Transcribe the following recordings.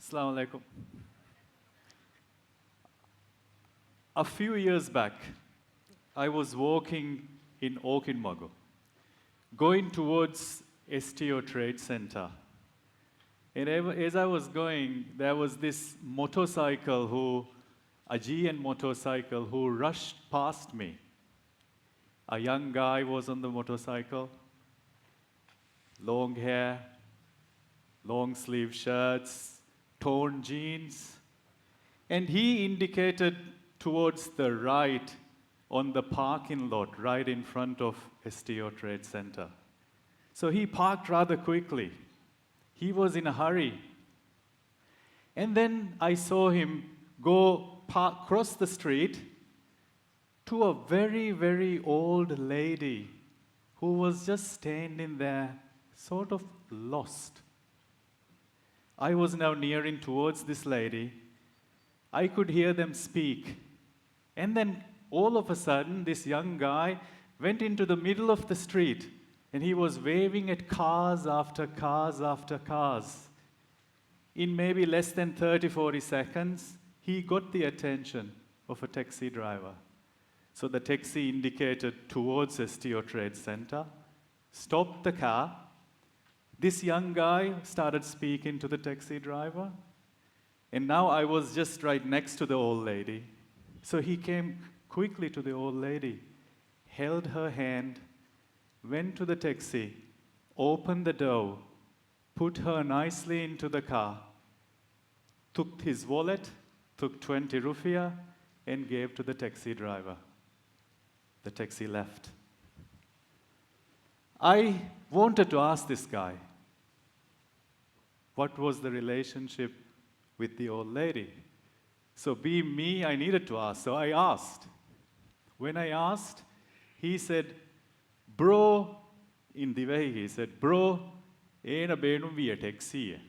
Assalamu alaikum. A few years back, I was walking in Okinawa, going towards STO Trade Center. And as I was going, there was this motorcycle a GN motorcycle who rushed past me. A young guy was on the motorcycle, long hair, long sleeve shirts, torn jeans, and he indicated towards the right on the parking lot right in front of STO Trade Center. So he parked rather quickly. He was in a hurry. And then I saw him cross the street to a very, very old lady who was just standing there, sort of lost. I was now nearing towards this lady. I could hear them speak. And then all of a sudden, this young guy went into the middle of the street and he was waving at cars after cars after cars. In maybe less than 30, 40 seconds, he got the attention of a taxi driver. So the taxi indicated towards STO Trade Center, stopped the car. This young guy started speaking to the taxi driver. And now I was just right next to the old lady. So he came quickly to the old lady, held her hand, went to the taxi, opened the door, put her nicely into the car, took his wallet, took 20 rupiah, and gave to the taxi driver. The taxi left. I wanted to ask this guy, what was the relationship with the old lady? So being me, I needed to ask, so I asked. When I asked, he said, bro, in the way he said, bro, ena beenum via taxi.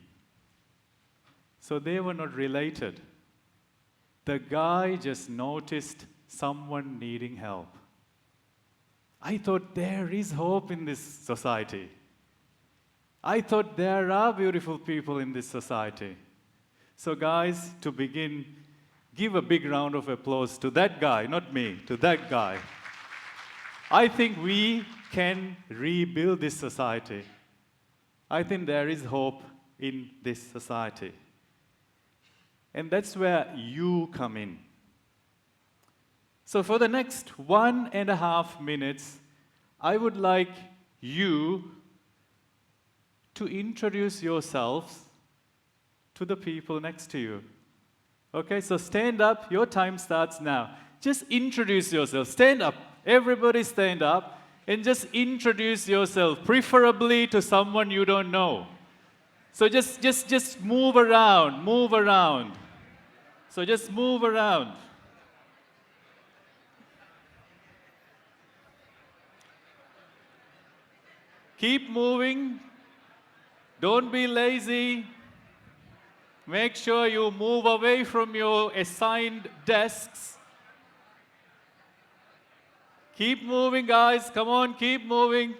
So they were not related. The guy just noticed someone needing help. I thought there is hope in this society. I thought there are beautiful people in this society. So guys, to begin, give a big round of applause to that guy, not me, to that guy. I think we can rebuild this society. I think there is hope in this society. And that's where you come in. So for the next 1.5 minutes, I would like you to introduce yourselves to the people next to you. Okay, so stand up. Your time starts now. Just introduce yourself. Stand up. Everybody stand up and just introduce yourself, preferably to someone you don't know. So just move around, move around. So just move around. Keep moving. Don't be lazy. Make sure you move away from your assigned desks. Keep moving, guys. Come on, keep moving.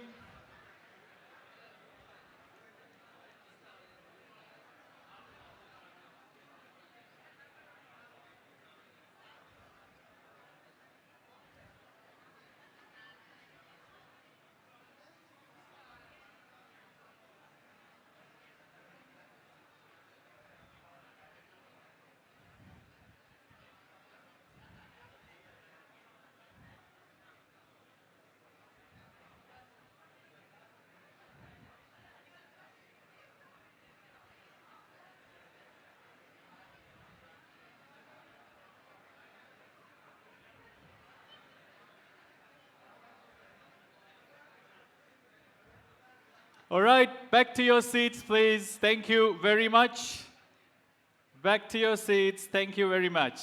All right, back to your seats, please. Thank you very much. Back to your seats. Thank you very much.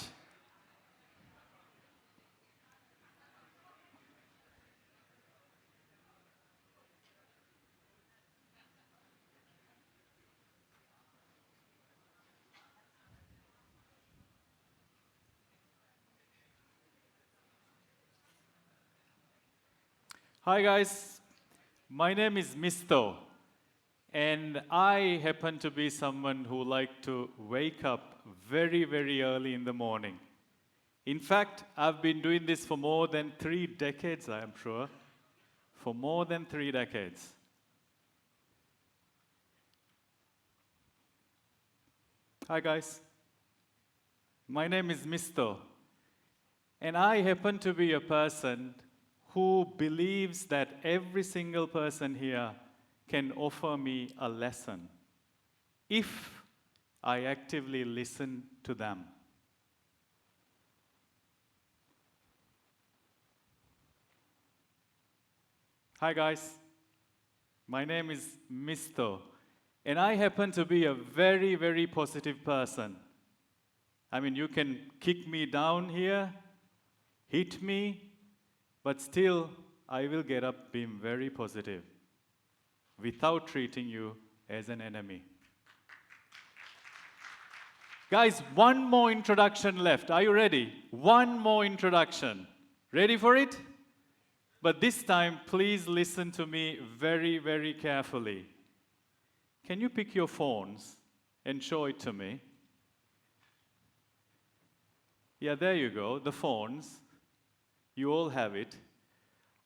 Hi, guys. My name is Mistho, And I happen to be someone who like to wake up very, very early in the morning. In fact, I've been doing this for more than 3 decades, I am sure. For more than 3 decades. Hi guys. My name is Mistho. And I happen to be a person who believes that every single person here can offer me a lesson if I actively listen to them. Hi guys, my name is Mistho, and I happen to be a very, very positive person. I mean, you can kick me down here, hit me, but still, I will get up being very positive without treating you as an enemy. Guys, one more introduction left. Are you ready? One more introduction. Ready for it? But this time, please listen to me very, very carefully. Can you pick your phones and show it to me? Yeah, there you go, the phones. You all have it.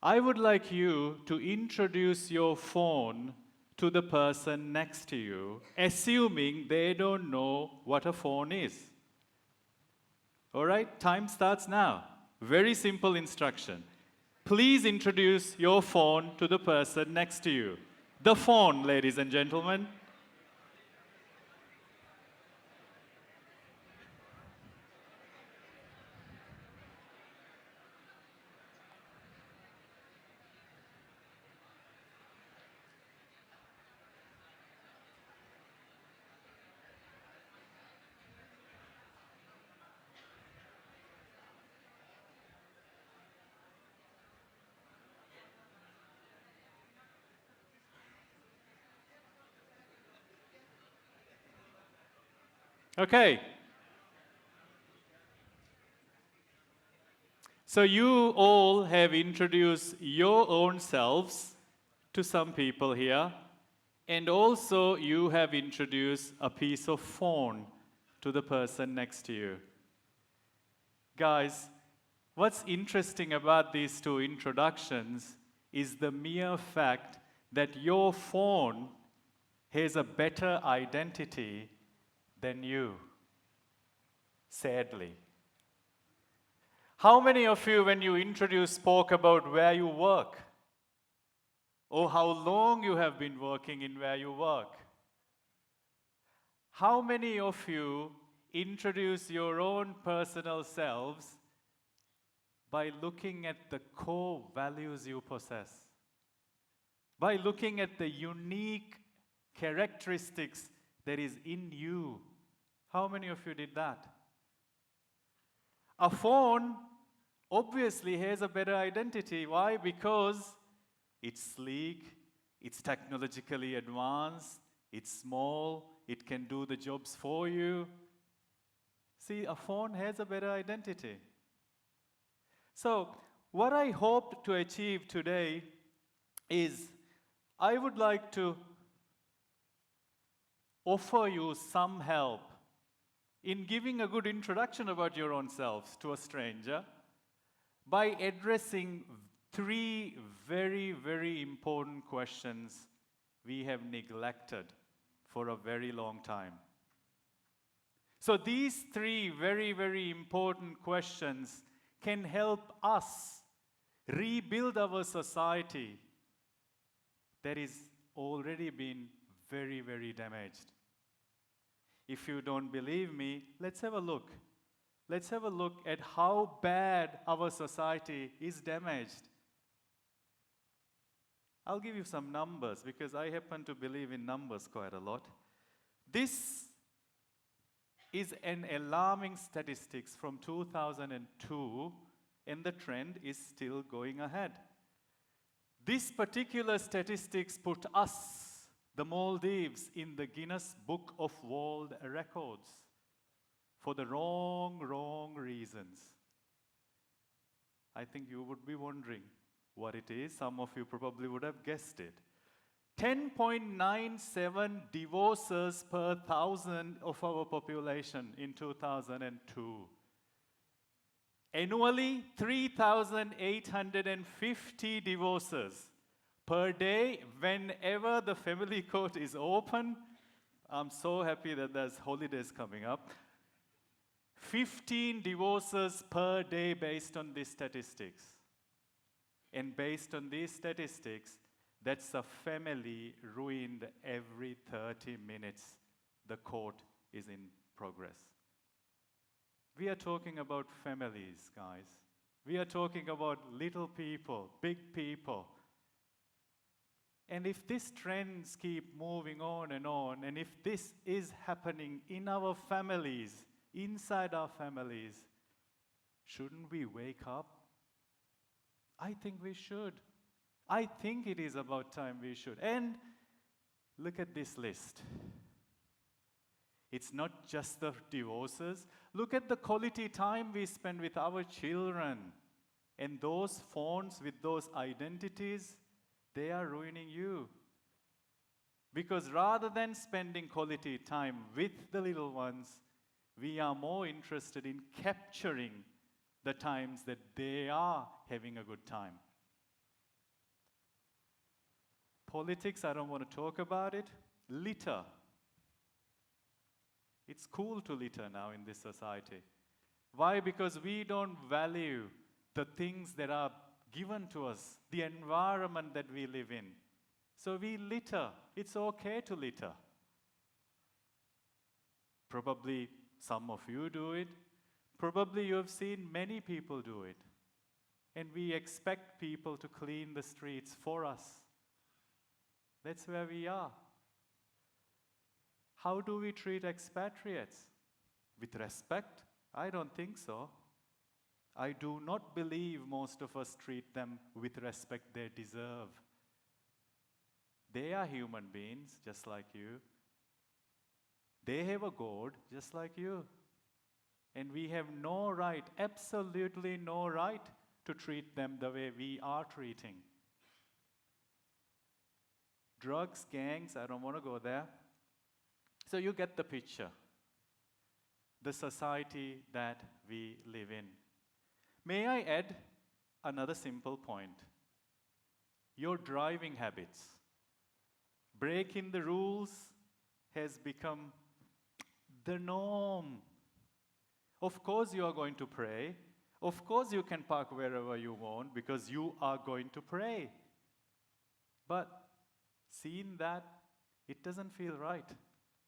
I would like you to introduce your phone to the person next to you, assuming they don't know what a phone is. All right, time starts now. Very simple instruction. Please introduce your phone to the person next to you. The phone, ladies and gentlemen. Okay. So you all have introduced your own selves to some people here, and also you have introduced a piece of phone to the person next to you. Guys, what's interesting about these two introductions is the mere fact that your phone has a better identity than you, sadly. How many of you, when you introduced, spoke about where you work? Or how long you have been working in where you work? How many of you introduce your own personal selves by looking at the core values you possess? By looking at the unique characteristics that is in you? How many of you did that? A phone obviously has a better identity. Why? Because it's sleek, it's technologically advanced, it's small, it can do the jobs for you. See, a phone has a better identity. So, what I hope to achieve today is I would like to offer you some help in giving a good introduction about your own selves to a stranger by addressing 3 very, very important questions we have neglected for a very long time. So these 3 very, very important questions can help us rebuild our society that is already been very, very damaged. If you don't believe me, let's have a look. Let's have a look at how bad our society is damaged. I'll give you some numbers because I happen to believe in numbers quite a lot. This is an alarming statistics from 2002, and the trend is still going ahead. This particular statistics put us, the Maldives, in the Guinness Book of World Records for the wrong reasons. I think you would be wondering what it is. Some of you probably would have guessed it. 10.97 divorces per 1,000 of our population in 2002. Annually, 3,850 divorces per day whenever the family court is open. I'm so happy that there's holidays coming up. 15 divorces per day based on these statistics. And based on these statistics, that's a family ruined every 30 minutes. The court is in progress. We are talking about families, guys. We are talking about little people, big people. And if these trends keep moving on, and if this is happening in our families, inside our families, shouldn't we wake up? I think we should. I think it is about time we should. And look at this list. It's not just the divorces. Look at the quality time we spend with our children. And those phones with those identities, they are ruining you. Because rather than spending quality time with the little ones, we are more interested in capturing the times that they are having a good time. Politics, I don't want to talk about it. Litter. It's cool to litter now in this society. Why? Because we don't value the things that are given to us, the environment that we live in. So we litter. It's okay to litter. Probably some of you do it. Probably you have seen many people do it. And we expect people to clean the streets for us. That's where we are. How do we treat expatriates? With respect? I don't think so. I do not believe most of us treat them with respect they deserve. They are human beings, just like you. They have a God, just like you. And we have no right, absolutely no right, to treat them the way we are treating. Drugs, gangs, I don't want to go there. So you get the picture. The society that we live in. May I add another simple point? Your driving habits. Breaking the rules has become the norm. Of course you are going to pray. Of course you can park wherever you want because you are going to pray. But seeing that, it doesn't feel right.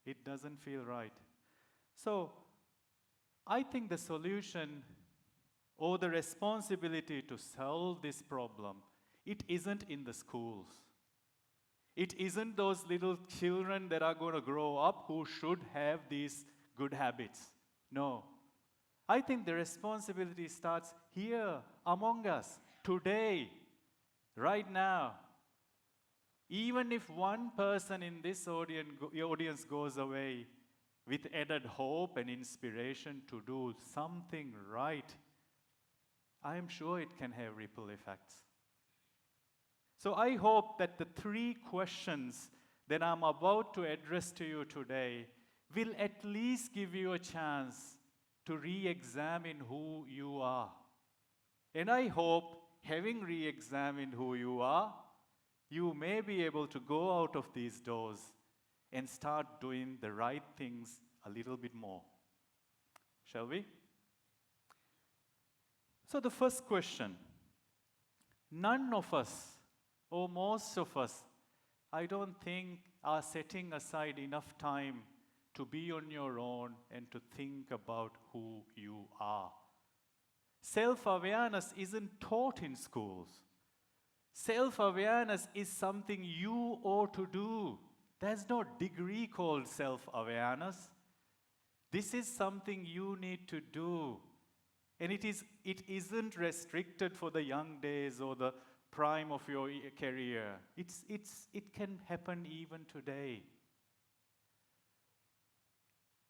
It doesn't feel right. So, I think the solution or the responsibility to solve this problem, it isn't in the schools. It isn't those little children that are going to grow up who should have these good habits. No. I think the responsibility starts here, among us, today, right now. Even if one person in this audience goes away with added hope and inspiration to do something right, I am sure it can have ripple effects. So I hope that the 3 questions that I'm about to address to you today will at least give you a chance to re-examine who you are. And I hope, having re-examined who you are, you may be able to go out of these doors and start doing the right things a little bit more. Shall we? So the first question, none of us, or most of us, I don't think are setting aside enough time to be on your own and to think about who you are. Self-awareness isn't taught in schools. Self-awareness is something you ought to do. There's no degree called self-awareness. This is something you need to do. And it isn't restricted for the young days or the prime of your career. It can happen even today.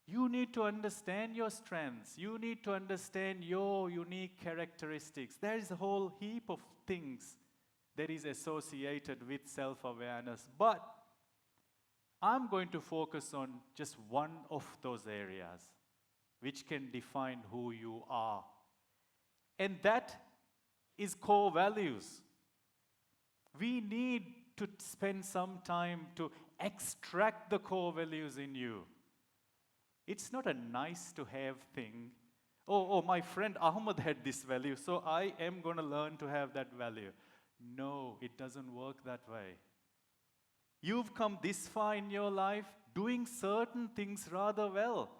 You need to understand your strengths. You need to understand your unique characteristics. There is a whole heap of things that is associated with self-awareness. But I'm going to focus on just one of those areas which can define who you are. And that is core values. We need to spend some time to extract the core values in you. It's not a nice to have thing. Oh, my friend Ahmed had this value, so I am going to learn to have that value. No, it doesn't work that way. You've come this far in your life doing certain things rather well.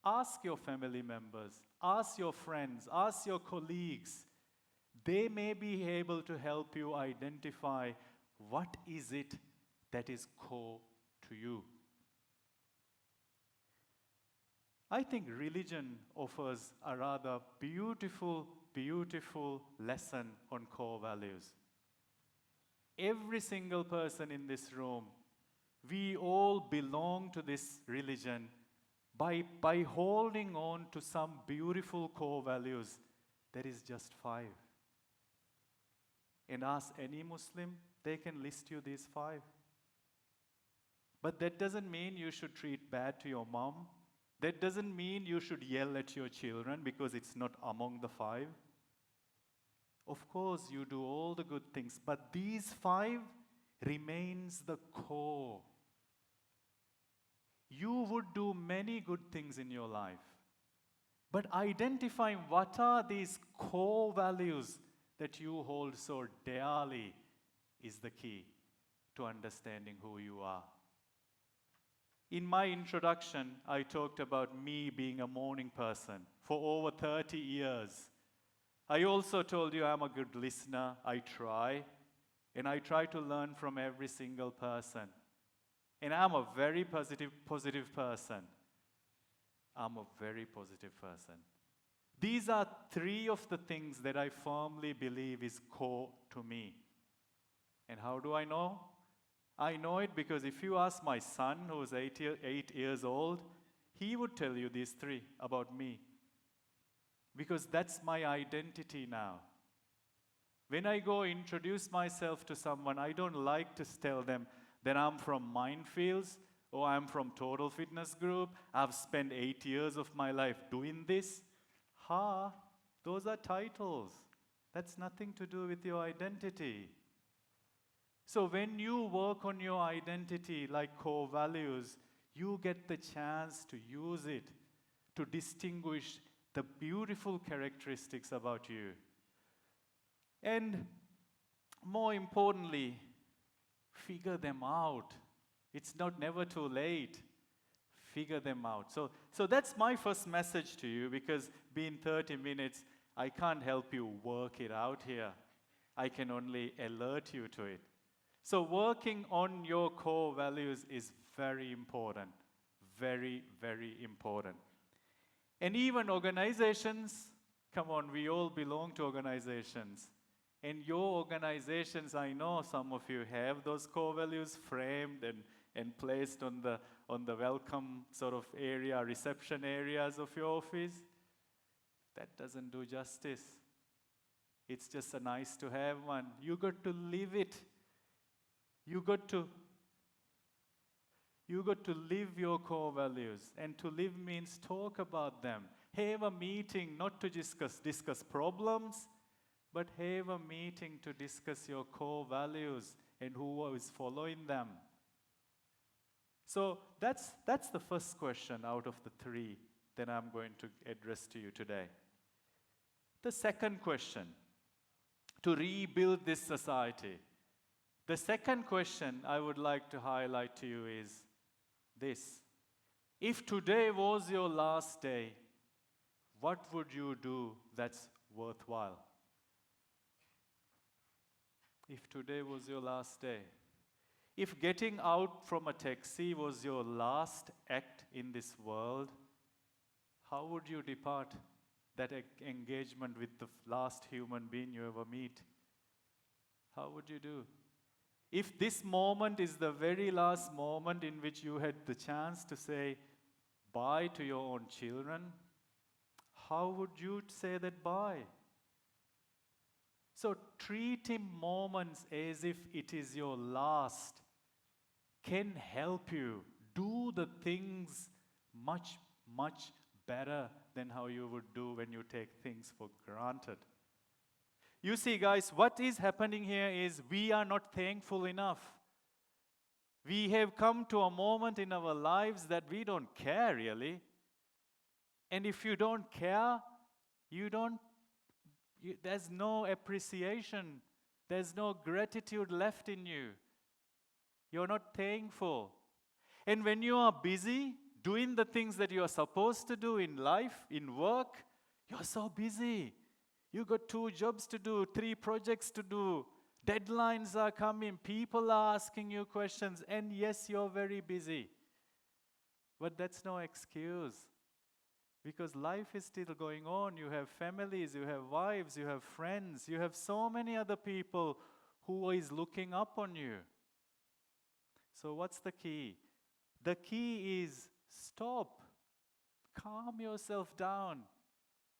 Ask your family members, ask your friends, ask your colleagues. They may be able to help you identify what is it that is core to you. I think religion offers a rather beautiful, beautiful lesson on core values. Every single person in this room, we all belong to this religion by holding on to some beautiful core values. There is just 5. And ask any Muslim, they can list you these 5. But that doesn't mean you should treat bad to your mom. That doesn't mean you should yell at your children because it's not among the 5. Of course, you do all the good things, but these 5 remains the core. You would do many good things in your life, but identifying what are these core values that you hold so dearly is the key to understanding who you are. In my introduction, I talked about me being a morning person for over 30 years. I also told you I'm a good listener. I try. And I try to learn from every single person. And I'm a very positive person. I'm a very positive person. These are 3 of the things that I firmly believe is core to me. And how do I know? I know it because if you ask my son, who is 8 years old, he would tell you these 3 about me. Because that's my identity now. When I go introduce myself to someone, I don't like to tell them that I'm from Mindsfield or I'm from Total Fitness Group. I've spent 8 years of my life doing this. Those are titles. That's nothing to do with your identity. So when you work on your identity like core values, you get the chance to use it to distinguish the beautiful characteristics about you. And more importantly, figure them out. It's never too late. Figure them out. So that's my first message to you, because being 30 minutes, I can't help you work it out here. I can only alert you to it. So working on your core values is very important. Very, very important. And even organizations, come on, we all belong to organizations. And your organizations, I know some of you have those core values framed and placed on the welcome sort of area, reception areas of your office. That doesn't do justice. It's just a nice to have one. You got to live it. You got to live your core values. And to live means talk about them. Have a meeting not to discuss problems, but have a meeting to discuss your core values and who is following them. So that's the first question out of the 3 that I'm going to address to you today. The second question, to rebuild this society. The second question I would like to highlight to you is this. If today was your last day, what would you do that's worthwhile? If today was your last day. If getting out from a taxi was your last act in this world, how would you depart that engagement with the last human being you ever meet? How would you do? If this moment is the very last moment in which you had the chance to say bye to your own children, how would you say that bye? So treating moments as if it is your last can help you do the things much, much better than how you would do when you take things for granted. You see, guys, what is happening here is we are not thankful enough. We have come to a moment in our lives that we don't care really. And if you don't care, there's no appreciation. There's no gratitude left in you. You're not thankful. And when you are busy doing the things that you are supposed to do in life, in work, you're so busy. You got 2 jobs to do, 3 projects to do. Deadlines are coming. People are asking you questions. And yes, you're very busy. But that's no excuse. Because life is still going on. You have families, you have wives, you have friends, you have so many other people who is looking up on you. So what's the key? The key is stop. Calm yourself down.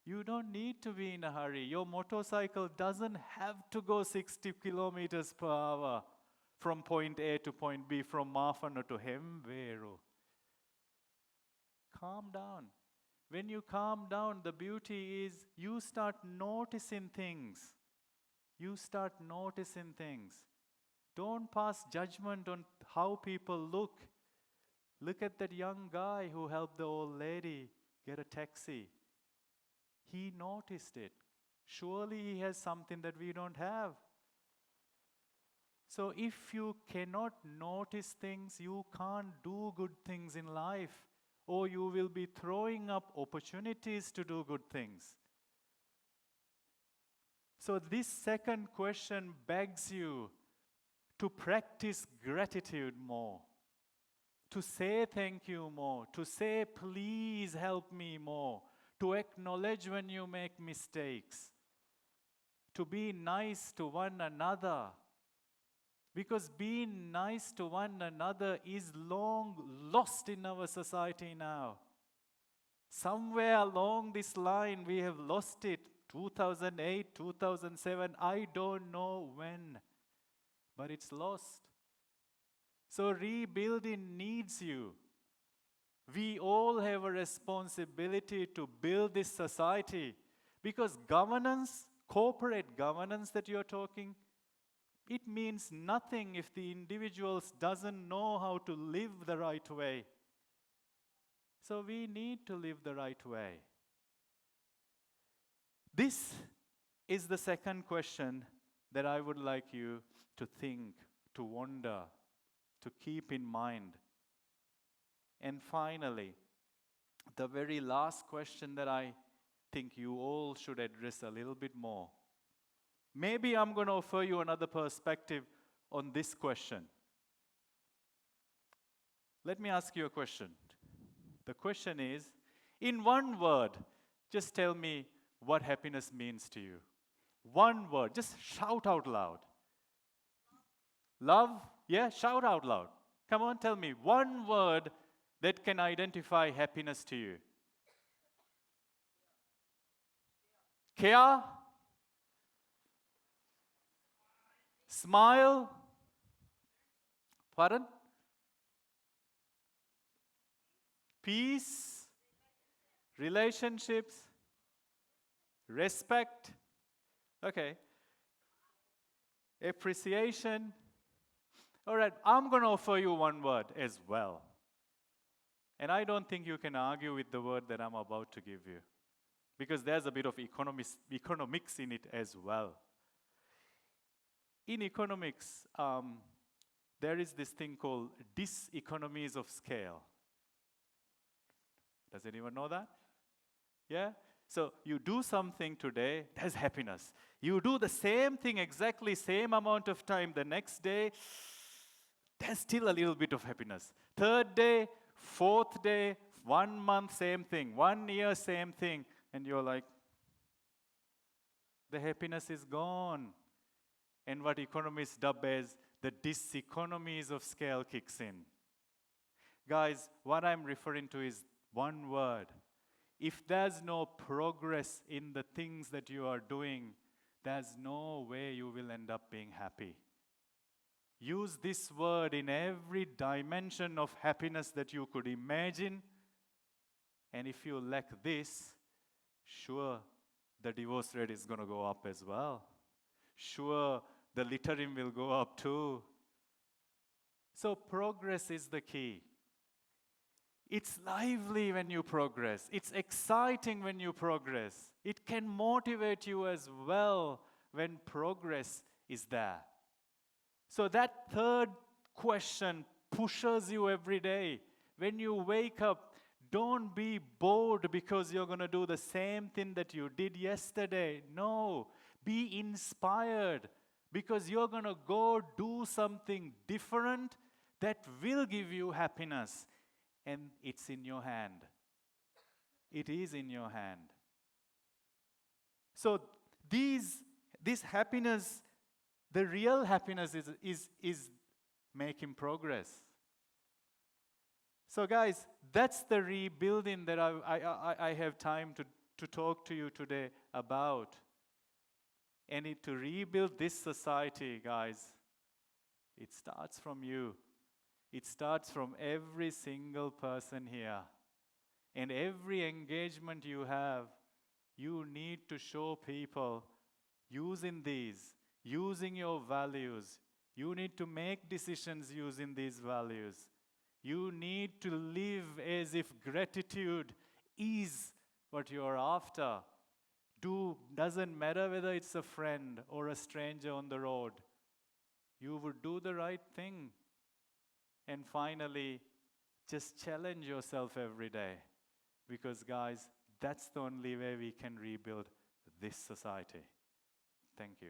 You don't need to be in a hurry. Your motorcycle doesn't have to go 60 kilometers per hour from point A to point B, from Mafano to Hemveru. Calm down. When you calm down, the beauty is you start noticing things. You start noticing things. Don't pass judgment on how people look. Look at that young guy who helped the old lady get a taxi. He noticed it. Surely he has something that we don't have. So if you cannot notice things, you can't do good things in life. Or you will be throwing up opportunities to do good things. So this second question begs you to practice gratitude more, to say thank you more, to say please help me more, to acknowledge when you make mistakes, to be nice to one another. Because being nice to one another is long lost in our society now. Somewhere along this line we have lost it. 2008, 2007, I don't know when. But it's lost. So rebuilding needs you. We all have a responsibility to build this society. Because governance, corporate governance that you're talking, it means nothing if the individuals doesn't know how to live the right way. So we need to live the right way. This is the second question that I would like you to think, to wonder, to keep in mind. And finally, the very last question that I think you all should address a little bit more. Maybe I'm going to offer you another perspective on this question. Let me ask you a question. The question is, in one word, just tell me what happiness means to you. One word, just shout out loud. Love? Yeah, shout out loud. Come on, tell me one word that can identify happiness to you. Care? Smile? Pardon? Peace? Relationships? Respect? Okay. Appreciation? All right, I'm going to offer you one word as well. And I don't think you can argue with the word that I'm about to give you, because there's a bit of economics in it as well. In economics, there is this thing called diseconomies of scale. Does anyone know that? Yeah? So you do something today, there's happiness. You do the same thing, exactly same amount of time the next day, there's still a little bit of happiness. Third day, fourth day, 1 month, same thing. 1 year, same thing. And you're like, the happiness is gone. And what economists dub as the diseconomies of scale kicks in. Guys, what I'm referring to is one word. If there's no progress in the things that you are doing, there's no way you will end up being happy. Use this word in every dimension of happiness that you could imagine. And if you lack this, sure, the divorce rate is going to go up as well. Sure, the littering will go up too. So progress is the key. It's lively when you progress. It's exciting when you progress. It can motivate you as well when progress is there. So that third question pushes you every day. When you wake up, don't be bored because you're going to do the same thing that you did yesterday. No, be inspired because you're going to go do something different that will give you happiness. And it's in your hand. It is in your hand. So this happiness, the real happiness is making progress. So guys, that's the rebuilding that I have time to talk to you today about. And to rebuild this society, guys, it starts from you. It starts from every single person here. And every engagement you have, you need to show people using these, using your values. You need to make decisions using these values. You need to live as if gratitude is what you're after. Doesn't matter whether it's a friend or a stranger on the road. You would do the right thing. And finally, just challenge yourself every day. Because guys, that's the only way we can rebuild this society. Thank you.